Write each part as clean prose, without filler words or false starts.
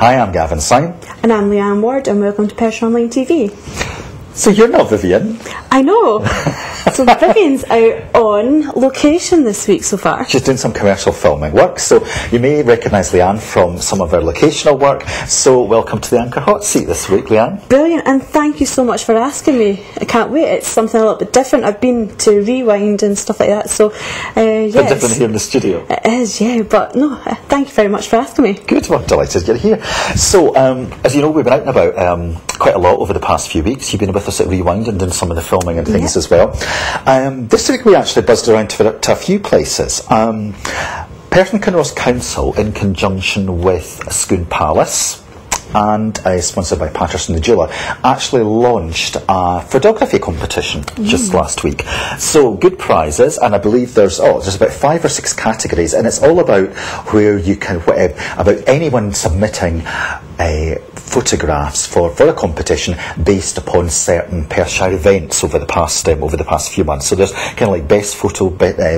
Hi, I'm Gavin Syme. And I'm Leanne Ward, and welcome to Perth Online TV. So you're not Vivian? I know. So Vivian's out on location this week so far. She's doing some commercial filming work, so you may recognise Leanne from some of her locational work. So welcome to the Anchor Hot Seat this week, Leanne. Brilliant, and thank you so much for asking me. I can't wait. It's something a little bit different. I've been to Rewind and stuff like that, so Bit different here in the studio. It is, yeah, but no, thank you very much for asking me. Good, well, delighted you're here. So, as you know, we've been out and about quite a lot over the past few weeks. You've been with us at Rewind and doing some of the filming and things as well. This week we actually buzzed around to a few places. Perth and Kinross Council, in conjunction with Scone Palace and sponsored by Patterson the Jeweller, actually launched a photography competition just last week. So good prizes, and I believe there's about 5 or 6 categories, and it's all about where you can about anyone submitting photographs for a competition based upon certain Perthshire events over the past few months. So there's kind of like best photo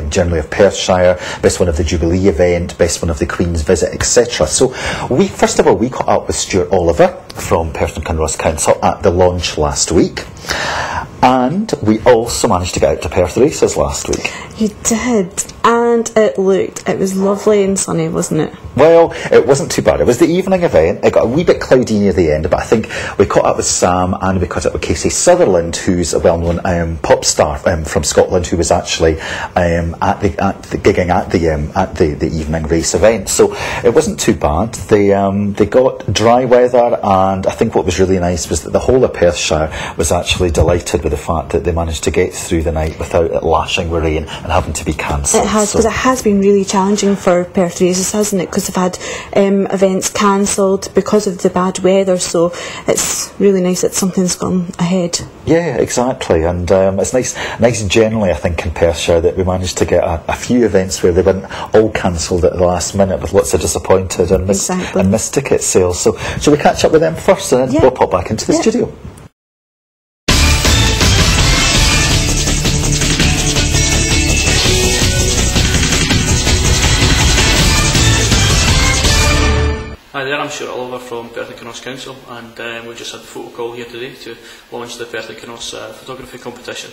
generally of Perthshire, best one of the Jubilee event, best one of the Queen's visit, etc. So first of all we caught up with Stuart Oliver from Perth and Kinross Council at the launch last week, and we also managed to get out to Perth Races last week. You did, and it was lovely and sunny, wasn't it? Well, it wasn't too bad. It was the evening event. It got a wee bit cloudy near the end, but I think we caught up with Sam and we caught up with Casey Sutherland, who's a well-known pop star from Scotland, who was actually gigging at the evening race event. So it wasn't too bad. They got dry weather, and I think what was really nice was that the whole of Perthshire was actually delighted with the fact that they managed to get through the night without it lashing with rain and having to be cancelled. It has, because it has been really challenging for Perth Races, hasn't it? Because they've had events cancelled because of the bad weather, so it's really nice that something's gone ahead. Yeah, exactly, and it's nice generally, I think, in Perthshire that we managed to get a few events where they weren't all cancelled at the last minute with lots of disappointed and missed ticket sales. So shall we catch up with them first, and then we'll pop back into the studio. Hi there, I'm Stuart Oliver from Perth and Kinross Council, and we've just had the photo call here today to launch the Perth and Kinross photography competition,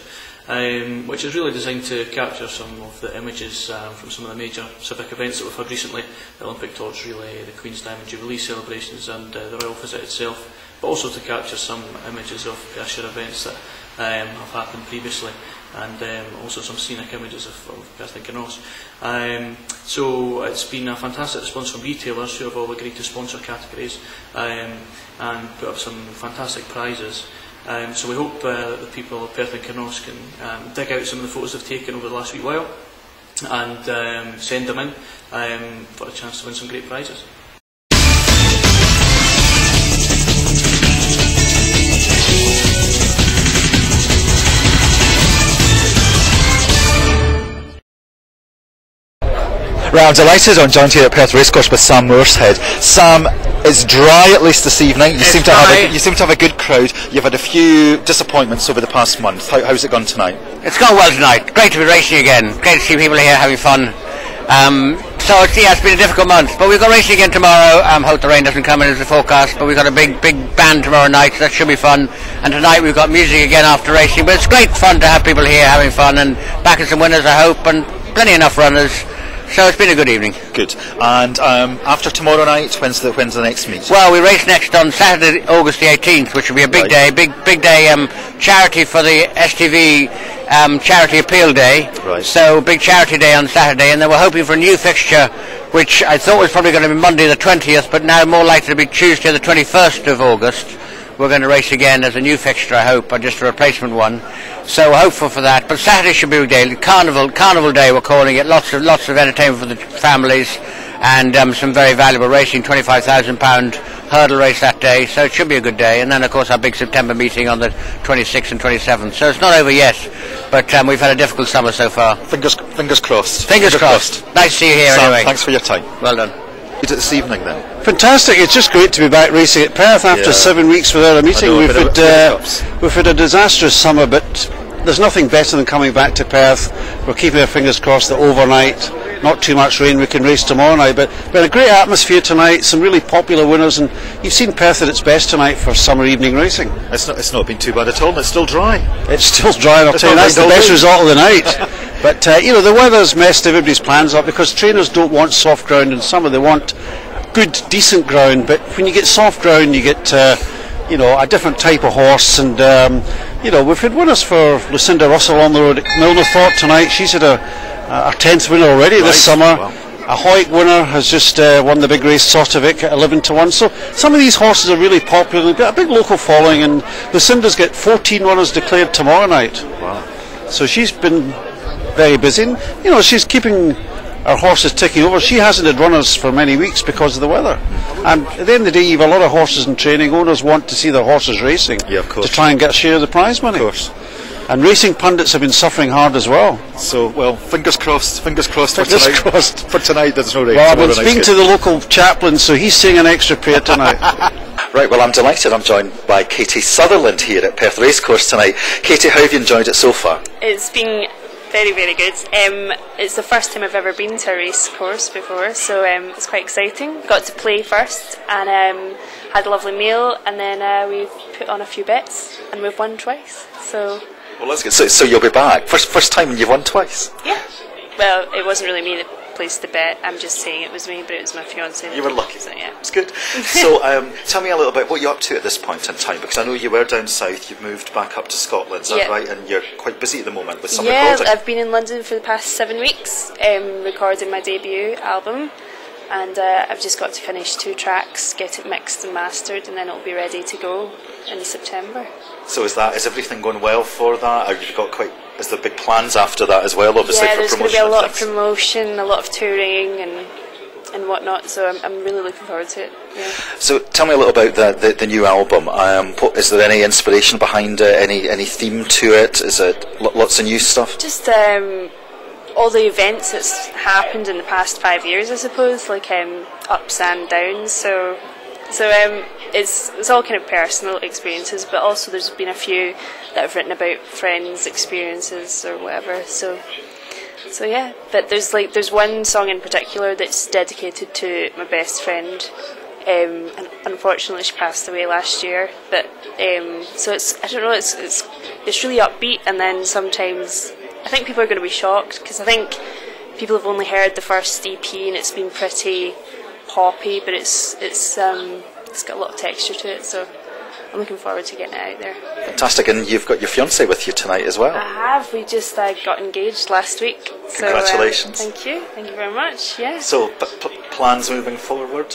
which is really designed to capture some of the images from some of the major civic events that we've had recently: the Olympic Torch Relay, the Queen's Diamond Jubilee celebrations and the Royal Visit itself, but also to capture some images of Perthshire events that have happened previously, and also some scenic images of Perth and Kinross. So it's been a fantastic response from retailers who have all agreed to sponsor categories and put up some fantastic prizes. So we hope that the people of Perth and Kinross can dig out some of the photos they've taken over the last wee while and send them in for a chance to win some great prizes. Right, I'm delighted. I'm joined here at Perth Racecourse with Sam Mooreshead. Sam, it's dry at least this evening. You seem to have a good crowd. You've had a few disappointments over the past month. How's it gone tonight? It's gone well tonight. Great to be racing again. Great to see people here having fun. So it's been a difficult month, but we've got racing again tomorrow. Hope the rain doesn't come in as the forecast, but we've got a big band tomorrow night, so that should be fun. And tonight we've got music again after racing, but it's great fun to have people here having fun and backing some winners, I hope, and plenty enough runners. So it's been a good evening. Good. And after tomorrow night, when's the next meet? Well, we race next on Saturday, August the 18th, which will be a big day, big day charity for the STV Charity Appeal Day. Right. So big charity day on Saturday, and then we're hoping for a new fixture, which I thought was probably going to be Monday the 20th, but now more likely to be Tuesday the 21st of August. We're going to race again as a new fixture, I hope, or just a replacement one. So hopeful for that. But Saturday should be a day, Carnival Day we're calling it. Lots of entertainment for the families, and some very valuable racing. £25,000 hurdle race that day. So it should be a good day. And then of course our big September meeting on the 26th and 27th. So it's not over yet, but we've had a difficult summer so far. Fingers crossed. Fingers crossed. Nice to see you here. Sam, anyway. Thanks for your time. Well done. This evening then. Fantastic! It's just great to be back racing at Perth after 7 weeks without a meeting. We've had a disastrous summer, but there's nothing better than coming back to Perth. We're keeping our fingers crossed that overnight not too much rain, we can race tomorrow night. But a great atmosphere tonight, some really popular winners, and you've seen Perth at its best tonight for summer evening racing. It's not been too bad at all, and it's still dry. It's still dry, and I'll tell you, that's the best result of the night. But the weather's messed everybody's plans up, because trainers don't want soft ground in summer, they want good, decent ground. But when you get soft ground, you get a different type of horse. And we've had winners for Lucinda Russell on the road at Milnerthorpe tonight. She's had a 10th winner already this summer. Wow. A Hoyt winner has just won the big race, Sotovic, at 11-1. So some of these horses are really popular. They've got a big local following, and Lucinda's got 14 runners declared tomorrow night. Wow. So she's been very busy. And, she's keeping her horses ticking over. She hasn't had runners for many weeks because of the weather. And at the end of the day, you have a lot of horses in training. Owners want to see their horses racing to try and get a share of the prize money. Of course. And racing pundits have been suffering hard as well. So, well, fingers crossed for tonight. For tonight, there's no rain. Well, I've been speaking to the local chaplain, so he's saying an extra prayer tonight. Right, well, I'm delighted. I'm joined by Katie Sutherland here at Perth Racecourse tonight. Katie, how have you enjoyed it so far? It's been very, very good. It's the first time I've ever been to a race course before, so it's quite exciting. Got to play first, and had a lovely meal, and then we've put on a few bets, and we've won twice. So. Well, that's good. So you'll be back. First time you've won twice? Yeah. Well, it wasn't really me that placed the bet. I'm just saying it was me, but it was my fiancé. You were lucky. So, yeah. It's good. So tell me a little bit what you're up to at this point in time, because I know you were down south, you've moved back up to Scotland, is that right? And you're quite busy at the moment with some recording. Yeah, I've been in London for the past 7 weeks recording my debut album. And I've just got to finish 2 tracks, get it mixed and mastered, and then it'll be ready to go in September. So is everything going well for that? Is there big plans after that as well, obviously, for promotion? Yeah, there's going to be a lot of promotion, a lot of touring and whatnot, so I'm really looking forward to it. Yeah. So tell me a little about the new album. Is there any inspiration behind it, any theme to it? Is it lots of new stuff? Just all the events that's happened in the past 5 years, I suppose, like ups and downs. So it's all kind of personal experiences, but also there's been a few that I've written about friends' experiences or whatever. So yeah, but there's one song in particular that's dedicated to my best friend. And unfortunately, she passed away last year. But so it's really upbeat, and then sometimes I think people are going to be shocked because I think people have only heard the first EP and it's been pretty poppy, but it's got a lot of texture to it, so I'm looking forward to getting it out there. Fantastic, and you've got your fiancé with you tonight as well. I have. We just got engaged last week. Congratulations. So, thank you very much. Yeah. So plans moving forward?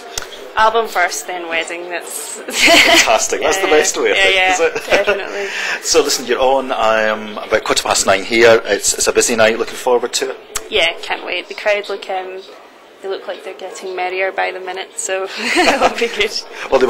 Album first, then wedding. That's fantastic. That's the best way, I think, is it? Definitely. So listen, you're on about 9:15 here. It's a busy night. Looking forward to it. Yeah, can't wait. The crowd they look like they're getting merrier by the minute, so it'll be good. Well, there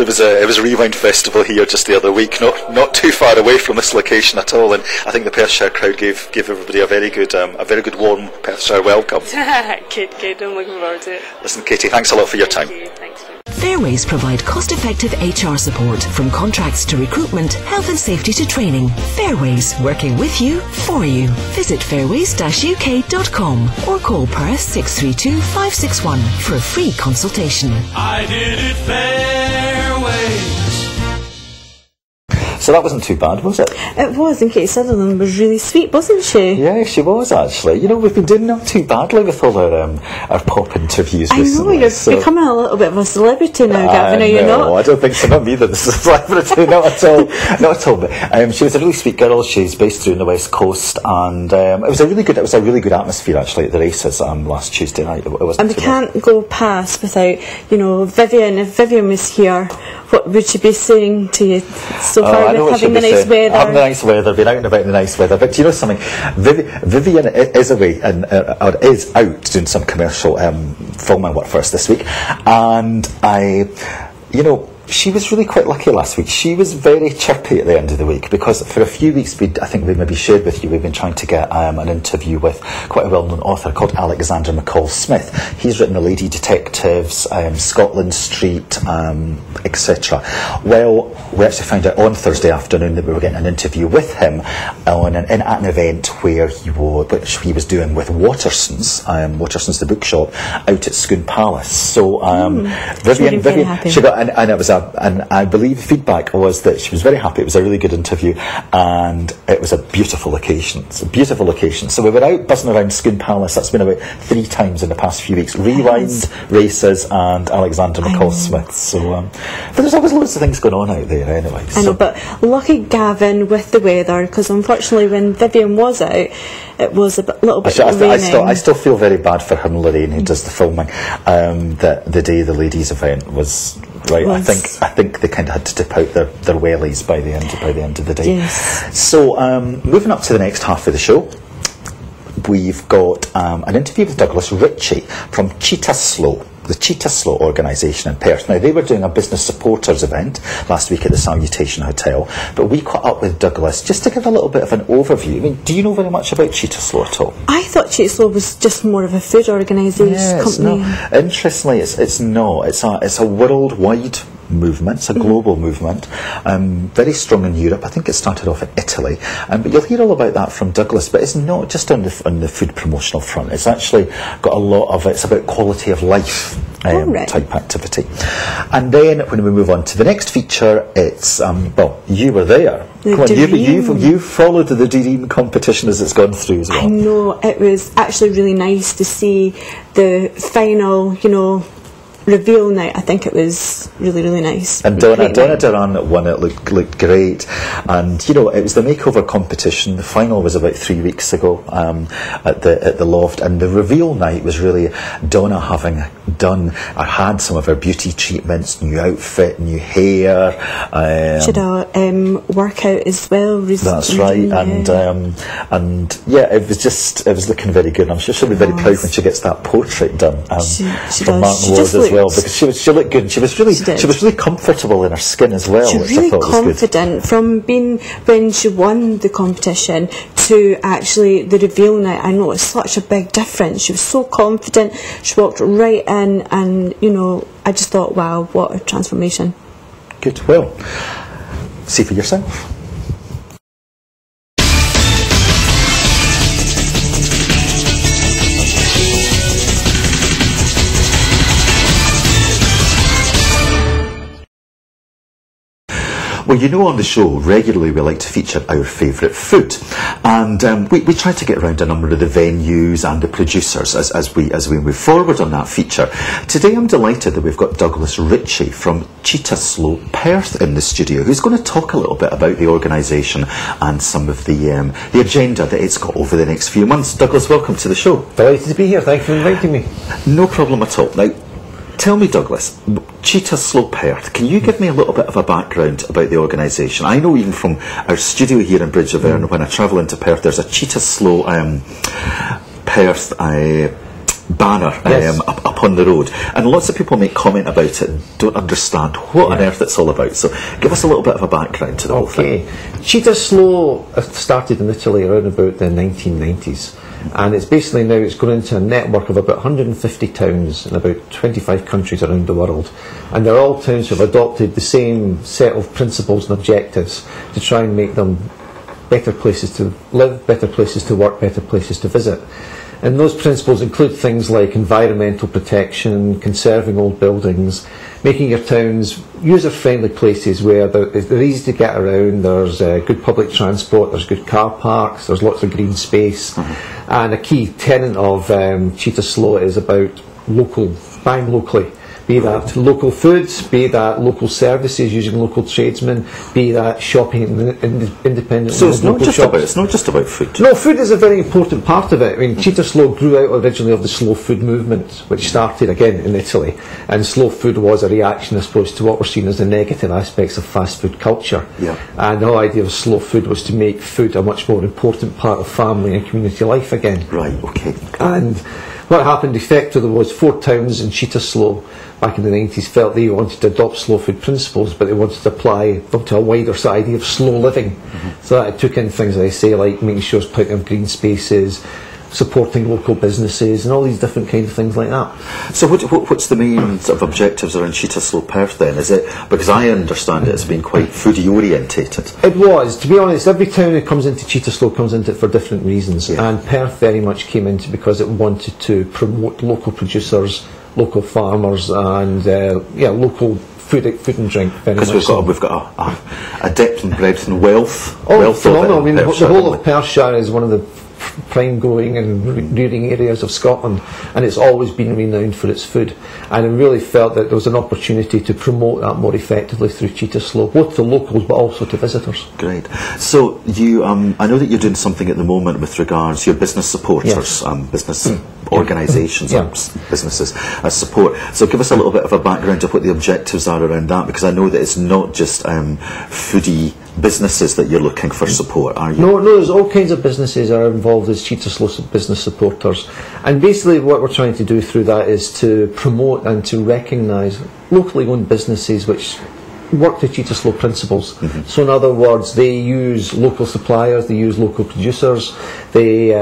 was a Rewind festival here just the other week, not too far away from this location at all, and I think the Perthshire crowd gave everybody a very good warm Perthshire welcome. Good. I'm looking forward to it. Listen, Katie, thanks a lot for your time. Thank you. Thanks. Fairways provide cost-effective HR support, from contracts to recruitment, health and safety to training. Fairways, working with you, for you. Visit fairways-uk.com or call Perth 632 561 for a free consultation. I did it Fairways. So that wasn't too bad, was it? It was, and Katie Sutherland was really sweet, wasn't she? Yeah, she was actually. We've been doing not too badly with all our pop interviews recently. I know, you're becoming a little bit of a celebrity now, Gavin, are you not? I don't think so, not me that this is a celebrity, not at all. But she was a really sweet girl. She's based through in the West Coast, and it was a really good atmosphere actually at the races last Tuesday night. It wasn't and we can't go past without, Vivian. If Vivian was here, what would she be saying to you so far? Having the nice weather. Having the nice weather, being out and about in the nice weather. But do you know something? Vivian is away or is out doing some commercial filming work for us this week, and she was really quite lucky last week. She was very chirpy at the end of the week because for a few weeks, I think we maybe shared with you, we've been trying to get an interview with quite a well-known author called Alexander McCall-Smith. He's written The Lady Detectives, Scotland Street, etc. Well, we actually found out on Thursday afternoon that we were getting an interview with him at an event which he was doing with Waterson's the bookshop out at Scone Palace. So Vivian, she got, and it was and I believe feedback was that she was very happy. It was a really good interview, and it was a beautiful location. It's a beautiful location. So we were out buzzing around Scone Palace. That's been about 3 times in the past few weeks. Rewind, Races, and Alexander McCall-Smith. So, but there's always loads of things going on out there anyway. I know, but lucky Gavin with the weather, because unfortunately when Vivian was out, it was a little bit raining. I still feel very bad for him, Lorraine, who does the filming. That the day the ladies' event was right. I think they kind of had to dip out their wellies by the end of the day. Yes. So moving up to the next half of the show, we've got an interview with Douglas Ritchie from Cittaslow, the Cittaslow organisation in Perth. Now, they were doing a business supporters event last week at the Salutation Hotel, but we caught up with Douglas just to give a little bit of an overview. I mean, do you know very much about Cittaslow at all? I thought Cittaslow was just more of a food organisation company. Interestingly, it's not. It's a worldwide movement. It's a global movement, very strong in Europe. I think it started off in Italy, but you'll hear all about that from Douglas. But it's not just on the food promotional front. It's actually got a lot of it's about quality of life type activity. And then when we move on to the next feature, it's you were there. Come on, you followed the Dream competition as it's gone through as well. I know, it was actually really nice to see the final, reveal night. I think it was really nice. And Donna Duran won it, looked great. And it was the makeover competition. The final was about 3 weeks ago at the Loft, and the reveal night was really Donna having had some of her beauty treatments, new outfit, new hair. She had a workout as well recently. That's right. And it was looking very good. I'm sure she'll be very proud when she gets that portrait done from Martin Ward as well, because she looked good. She was really comfortable in her skin as well. She was really confident from being when she won the competition to actually the reveal night. I noticed such a big difference. She was so confident. She walked right in, and I just thought, wow, what a transformation. Good. Well, see for yourself. Well, on the show, regularly we like to feature our favourite food. And we try to get around a number of the venues and the producers as we move forward on that feature. Today I'm delighted that we've got Douglas Ritchie from Cittaslow, Perth in the studio, who's going to talk a little bit about the organisation and some of the agenda that it's got over the next few months. Douglas, welcome to the show. Delighted to be here. Thanks for inviting me. No problem at all. Now, tell me, Douglas, Cittaslow Perth, can you give me a little bit of a background about the organisation? I know even from our studio here in Bridge of Erne, when I travel into Perth, there's a Cittaslow Perth banner up on the road, and lots of people make comment about it and don't understand what on earth it's all about. So give us a little bit of a background to the whole thing. Cittaslow started in Italy around about the 1990s. And it's basically now it's gone into a network of about 150 towns in about 25 countries around the world, and they're all towns who have adopted the same set of principles and objectives to try and make them better places to live, better places to work, better places to visit. And those principles include things like environmental protection, conserving old buildings, making your towns user-friendly places where they're easy to get around, there's good public transport, there's good car parks, there's lots of green space. And a key tenet of Cittaslow is about buying locally. Be that local foods, be that local services using local tradesmen, be that shopping independently. So it's not just about food. No, food is a very important part of it. I mean, Cittaslow grew out originally of the slow food movement, which started again in Italy, and slow food was a reaction, I suppose, to what were seen as the negative aspects of fast food culture. Yeah. And the whole idea of slow food was to make food a much more important part of family and community life again. Right. Okay. And what happened effectively was 4 towns in Cittaslow back in the 90s felt they wanted to adopt slow food principles, but they wanted to apply them to a wider idea of slow living. So that it took in things, I say, like making sure there's plenty of green spaces, supporting local businesses, and all these different kinds of things like that. So what's the main sort of objectives around Cittaslow Perth then? Is it, because I understand it's been quite foodie orientated? It was, to be honest. Every town that comes into Cittaslow comes into it for different reasons, and Perth very much came into because it wanted to promote local producers, local farmers, and local food and drink. Because we've got a depth and breadth and wealth. Phenomenal. I mean, the whole of Perthshire is one of the prime growing and rearing areas of Scotland, and it's always been renowned for its food, and I really felt that there was an opportunity to promote that more effectively through Cittaslow, both to locals but also to visitors. Great. So you, I know that you're doing something at the moment with regards to your business supporters, business organisations and businesses as support. So give us a little bit of a background of what the objectives are around that, because I know that it's not just foodie businesses that you're looking for support, are you? No, there's all kinds of businesses are involved as Cittaslow business supporters, and basically what we're trying to do through that is to promote and to recognise locally owned businesses which work to Cittaslow principles. So in other words, they use local suppliers, they use local producers, they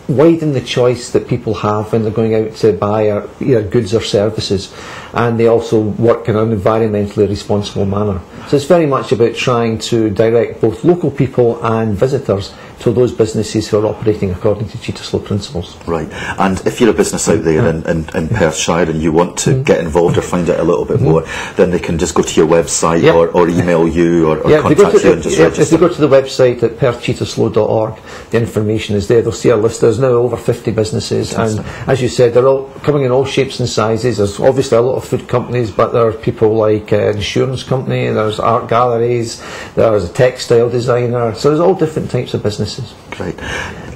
widen the choice that people have when they're going out to buy goods or services, and they also work in an environmentally responsible manner. So it's very much about trying to direct both local people and visitors to those businesses who are operating according to Cittaslow principles. Right, and if you're a business out there in Perthshire and you want to get involved or find out a little bit more, then they can just go to your website or email you or contact you and just register. If they go to the website at perthcittaslow.org, the information is there. They'll see a list. There's now over 50 businesses, and as you said, they're all coming in all shapes and sizes. There's obviously a lot of food companies, but there are people like an insurance company, there's art galleries, there's a textile designer, so there's all different types of businesses. Great.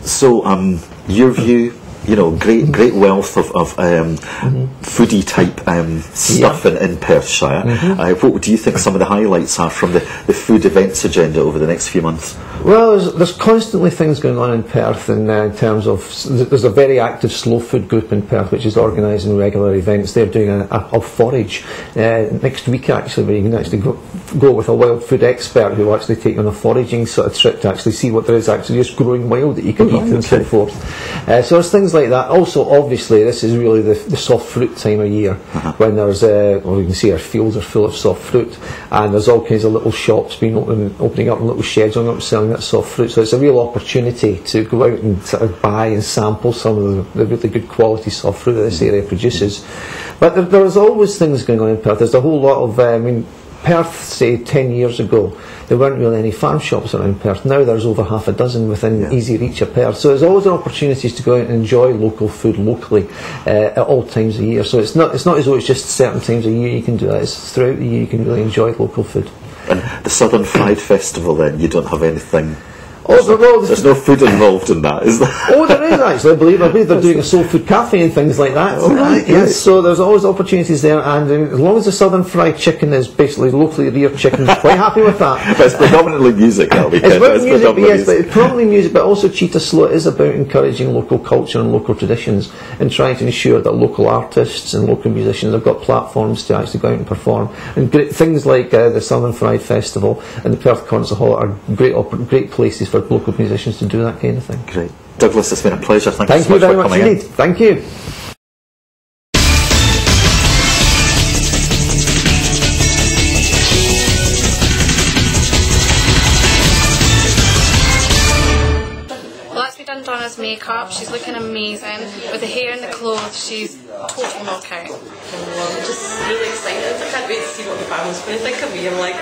So your view, great wealth of foodie type stuff in Perthshire. What do you think some of the highlights are from the food events agenda over the next few months? Well, there's constantly things going on in Perth in terms of, there's a very active slow food group in Perth which is organising regular events. They're doing a forage next week actually, where you can actually go with a wild food expert who will actually take you on a foraging sort of trip to actually see what there is actually just growing wild that you can eat and so forth. So there's things like that. Also, obviously, this is really the soft fruit time of year, when there's, you can see our fields are full of soft fruit, and there's all kinds of little shops opening up and little sheds on up selling that soft fruit. So it's a real opportunity to go out and sort of buy and sample some of the really good quality soft fruit that this area produces. But there's always things going on in Perth. There's a whole lot of, Perth, say 10 years ago, there weren't really any farm shops around Perth. Now there's over half a dozen within easy reach of Perth. So there's always opportunities to go out and enjoy local food locally at all times of year. So it's not as though it's just certain times of year you can do that. It's throughout the year you can really enjoy local food. And the Southern Fried Festival then, you don't have anything... Oh, there's no food involved in that, is there? Oh, there is actually. I believe they're doing a soul food cafe and things like that. Oh, right, yes. So there's always opportunities there, and as long as the Southern Fried Chicken is basically locally reared chicken, quite happy with that. But it's predominantly music that weekend. It's music, yes, but it's predominantly music, but also Cittaslow is about encouraging local culture and local traditions, and trying to ensure that local artists and local musicians have got platforms to actually go out and perform. And things like the Southern Fried Festival and the Perth Concert Hall are great places for local musicians to do that kind of thing. Great. Douglas, it's been a pleasure. Thank you so much very for much coming in. Thank you. Well, that's done Donna's makeup. She's looking amazing. With the hair and the clothes, she's total knockout. Well, I'm just really excited. I can't wait to see what my family's going to think of me. I'm like,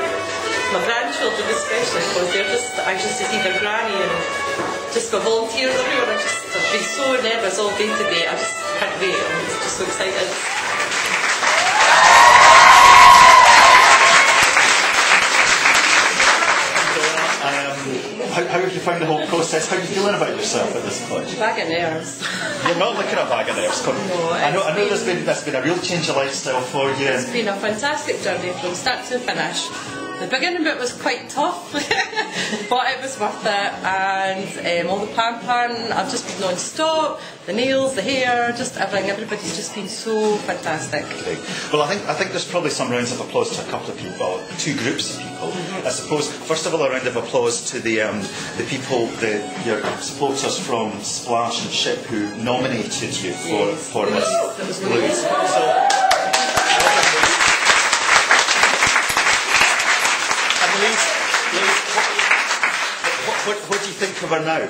my grandchildren especially, because they're just anxious to see their granny, and just my volunteers everywhere. I've been so nervous all day today. I just can't wait. I'm just so excited. How have you found the whole process? How are you feeling about yourself at this point? Bag of nerves. You're not looking at a bag of nerves. No, I know that's been a real change of lifestyle for you. It's been a fantastic journey from start to finish. The beginning bit was quite tough, but it was worth it, and all the pampering, I've just been non-stop, the nails, the hair, just everything, everybody's just been so fantastic. Okay. Well, I think there's probably some rounds of applause to a couple of people, two groups of people. I suppose, first of all, a round of applause to the people, your supporters from Splash and Ship who nominated you for this blues. What do you think of her now?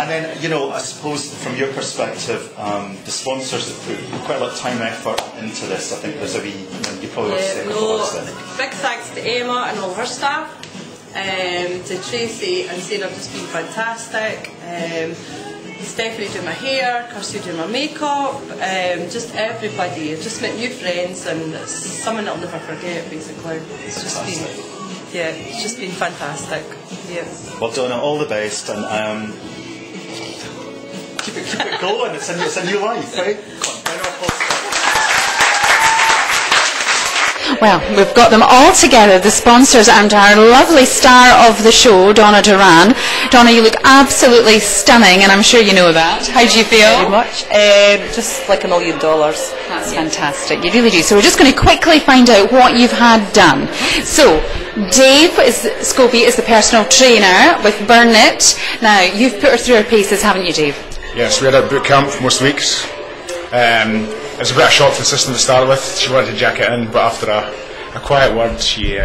And then, you know, I suppose from your perspective, the sponsors that put quite a lot of time and effort into this, I think there's a wee, you probably want to say a couple of words. Big thanks to Emma and all her staff, to Tracy and Sarah, have just been fantastic. Stephanie doing my hair, Kirsty doing my makeup, just everybody. I've just met new friends, and it's someone I'll never forget, basically. It's just been fantastic. Yeah. Well, Donna, all the best, and keep it going. It's a new life, right? Well, we've got them all together, the sponsors and our lovely star of the show, Donna Duran. Donna, you look absolutely stunning, and I'm sure you know that. How do you feel? Very much. Just like $1 million. That's fantastic. You really do. So we're just going to quickly find out what you've had done. So, Dave Scobie is the personal trainer with Burnett. Now, you've put her through her paces, haven't you, Dave? Yes, we had a boot camp for most weeks. It was a bit of a shock for the system to start with. She wanted to jack it in, but after a quiet word, she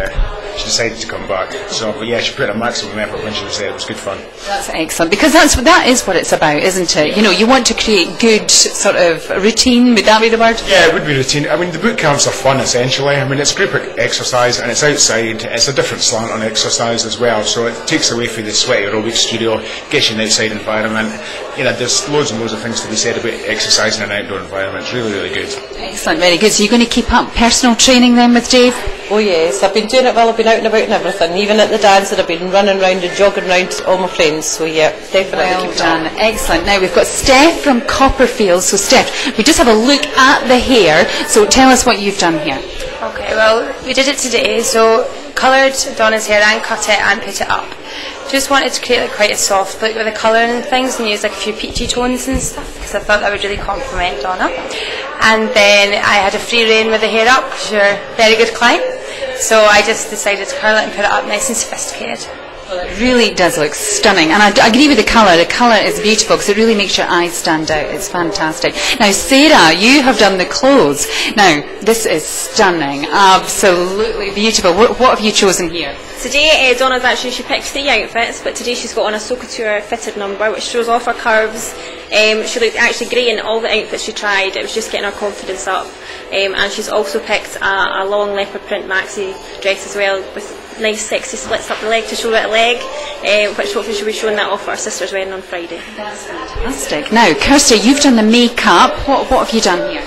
decided to come back. So, but yeah, she put in a maximum effort when she was there. It was good fun. That's excellent, because that is what it's about, isn't it? You know, you want to create good sort of routine. Would that be the word? Yeah, it would be routine. I mean, the boot camps are fun essentially. I mean, it's group exercise and it's outside. It's a different slant on exercise as well. So it takes away from the sweaty aerobic studio, gets you in an outside environment. You know, there's loads and loads of things to be said about exercising in an outdoor environment. It's really, really good. Excellent, very good. So you're going to keep up personal training then with Dave? Oh yes, I've been doing it while I've been out and about and everything. Even at the dance, I've been running around and jogging around all my friends. So yeah, definitely well keep done. Excellent. Now we've got Steph from Copperfield. So Steph, we just have a look at the hair. So tell us what you've done here. Okay, well, we did it today. So coloured Donna's hair and cut it and put it up. Just wanted to create like quite a soft look with the colouring and things, and use like a few peachy tones and stuff, because I thought that would really complement Donna. And then I had a free rein with the hair up, because you're a very good client. So I just decided to curl it and put it up nice and sophisticated. Well, it really does look stunning, and I agree with the colour. The colour is beautiful because it really makes your eyes stand out. It's fantastic. Now, Sarah, you have done the clothes. Now, this is stunning, absolutely beautiful. What have you chosen here? Today, Donna's actually, she picked 3 outfits, but today she's got on a Socouture fitted number, which shows off her curves. She looked actually great in all the outfits she tried. It was just getting her confidence up. And she's also picked a long leopard print maxi dress as well, with nice sexy splits up the leg to show that leg, which hopefully she'll be showing that off for her sister's wedding on Friday. That's fantastic. Now, Kirsty, you've done the makeup. What have you done here?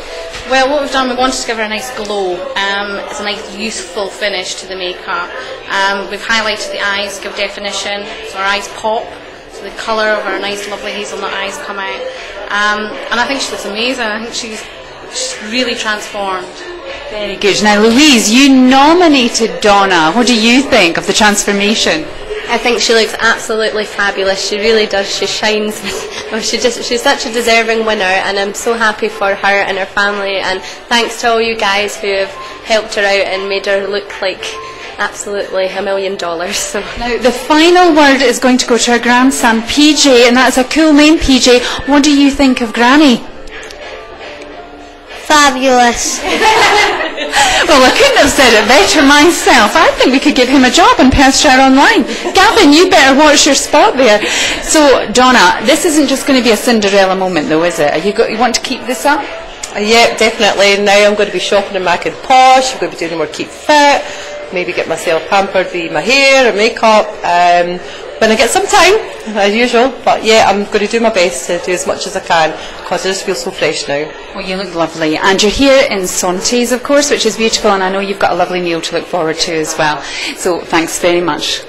Well, what we've done, we wanted to give her a nice glow. It's a nice youthful finish to the makeup. We've highlighted the eyes, give definition, so her eyes pop. So the colour of her nice lovely hazelnut eyes come out. And I think she looks amazing. I think she's really transformed. Very good. Now, Louise, you nominated Donna. What do you think of the transformation? I think she looks absolutely fabulous. She really does. She shines. She's such a deserving winner, and I'm so happy for her and her family. And thanks to all you guys who have helped her out and made her look like absolutely $1 million. So now the final word is going to go to her grandson PJ, and that's a cool name, PJ. What do you think of Granny? Fabulous. Well, I couldn't have said it better myself. I think we could give him a job in Perthshire Online. Gavin, you better watch your spot there. So, Donna, this isn't just going to be a Cinderella moment, though, is it? You want to keep this up? Yeah, definitely. Now I'm going to be shopping in Mac and Posh. I'm going to be doing more Keep Fit. Maybe get myself pampered with my hair and makeup. When I get some time, as usual. But yeah, I'm going to do my best to do as much as I can, because I just feel so fresh now. Well, you look lovely. And you're here in Sontes, of course, which is beautiful, and I know you've got a lovely meal to look forward to as well. So thanks very much.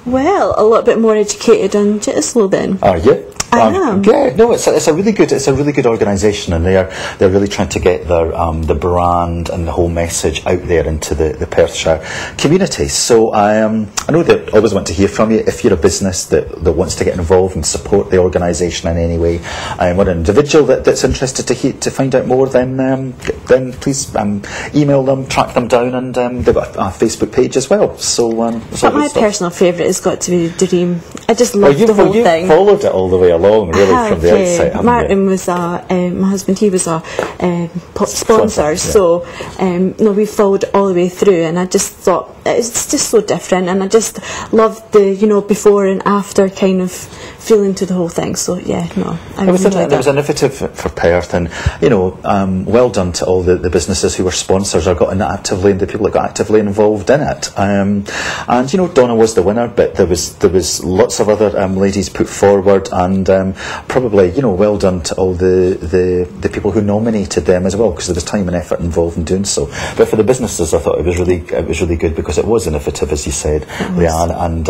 Well, a little bit more educated on Cittaslow then. Are you? I am. Yeah, no, it's a really good organisation, and they're really trying to get their the brand and the whole message out there into the Perthshire community. So I know that I always want to hear from you if you're a business that wants to get involved and support the organisation in any way, or an individual that's interested to find out more. Then please email them, track them down, and they've got a Facebook page as well. So, but my personal favourite has got to be the Dream. I just love the whole thing. You followed it all the way along. Really, from the outside, Martin was my husband. He was a sponsor, so we followed all the way through, and I just thought it's just so different, and I just loved the before and after kind of feeling to the whole thing. So it was innovative for Perth, and well done to all the businesses who were sponsors or got in actively, and the people that got actively involved in it. And Donna was the winner, but there was lots of other ladies put forward, and probably well done to all the people who nominated them as well, because there was time and effort involved in doing so. But for the businesses, I thought it was really good, because it was innovative, as you said, Leanne, and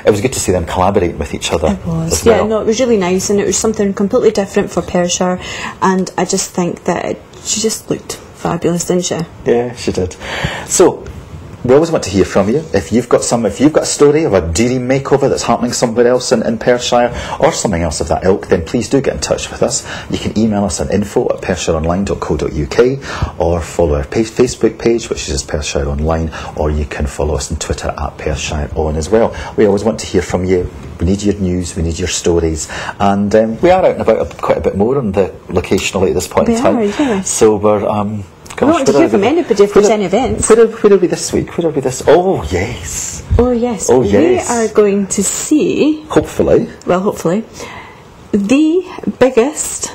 it was good to see them collaborate with each other. It was, it was really nice, and it was something completely different for Perthshire, and I just think that she just looked fabulous, didn't she? Yeah, she did. So we always want to hear from you. If you've got a story of a dream makeover that's happening somewhere else in Perthshire, or something else of that ilk, then please do get in touch with us. You can email us on info@perthshireonline.co.uk, or follow our Facebook page, which is Perthshire Online, or you can follow us on Twitter @PerthshireOn as well. We always want to hear from you. We need your news, we need your stories, and we are out and about quite a bit more on the locationally at this point in time. Yes. So we're I want to hear from anybody if there's any events. Where are we this week? Where are we this? Oh yes. Oh yes. Oh yes. We are going to see. Hopefully. The biggest.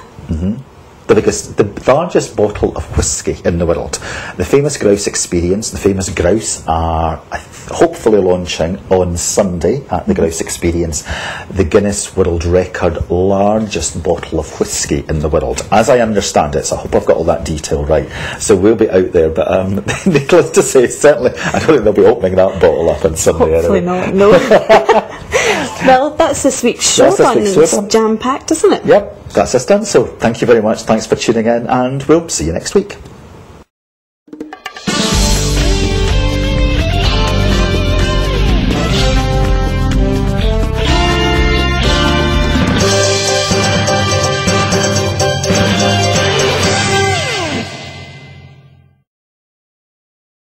The largest bottle of whisky in the world. The famous Grouse Experience. The famous Grouse are hopefully launching on Sunday at the Grouse Experience the Guinness World Record largest bottle of whisky in the world, as I understand it. So I hope I've got all that detail right. So we'll be out there, but needless to say, certainly I don't think they'll be opening that bottle up on Sunday. Hopefully not. No. Well, that's this week's show. It's jam-packed, isn't it? Yep, that's us done. So thank you very much. Thanks for tuning in, and we'll see you next week.